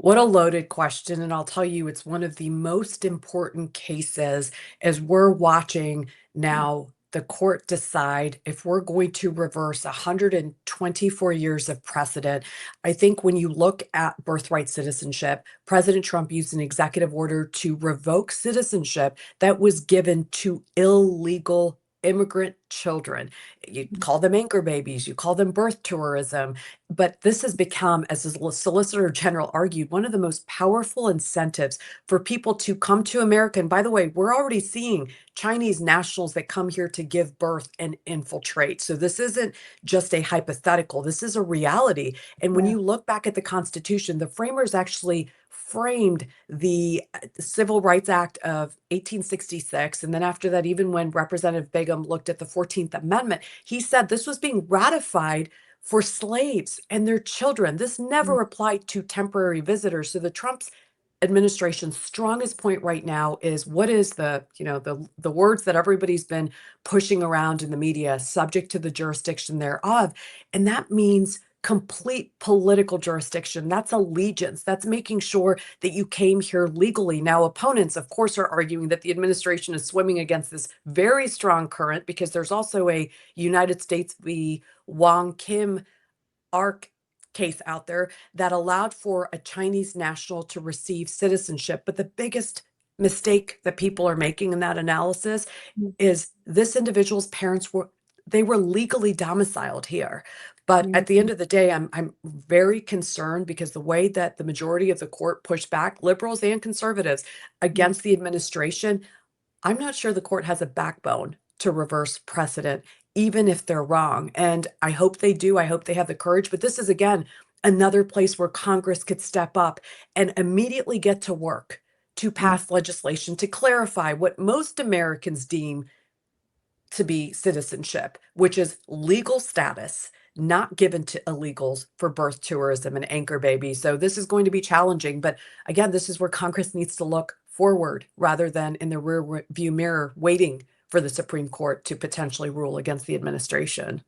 What a loaded question, and I'll tell you, it's one of the most important cases as we're watching now the court decide if we're going to reverse 124 years of precedent. I think when you look at birthright citizenship, President Trump used an executive order to revoke citizenship that was given to illegal immigrant children. You call them anchor babies, you call them birth tourism, but this has become, as the Solicitor General argued, one of the most powerful incentives for people to come to America. And by the way, we're already seeing Chinese nationals that come here to give birth and infiltrate. So this isn't just a hypothetical, this is a reality. And when Yeah. you look back at the Constitution, the framers actually framed the Civil Rights Act of 1866. And then after that, even when Representative Begum looked at the 14th Amendment, he said this was being ratified for slaves and their children. This Mm. never applied to temporary visitors. So the Trump's administration's strongest point right now is what is the words that everybody's been pushing around in the media, subject to the jurisdiction thereof. And that means complete political jurisdiction. That's allegiance. That's making sure that you came here legally. Now, opponents, of course, are arguing that the administration is swimming against this very strong current because there's also a United States v. Wong Kim ARC case out there that allowed for a Chinese national to receive citizenship. But the biggest mistake that people are making in that analysis Mm. is this individual's parents were legally domiciled here. But Mm. at the end of the day, I'm very concerned because the way that the majority of the court pushed back, liberals and conservatives, Mm. against the administration, I'm not sure the court has a backbone to reverse precedent, even if they're wrong. And I hope they do. I hope they have the courage. But this is, again, another place where Congress could step up and immediately get to work to Mm. pass legislation to clarify what most Americans deem to be citizenship, which is legal status not given to illegals for birth tourism and anchor babies. So this is going to be challenging. But again, this is where Congress needs to look forward rather than in the rear view mirror waiting for the Supreme Court to potentially rule against the administration.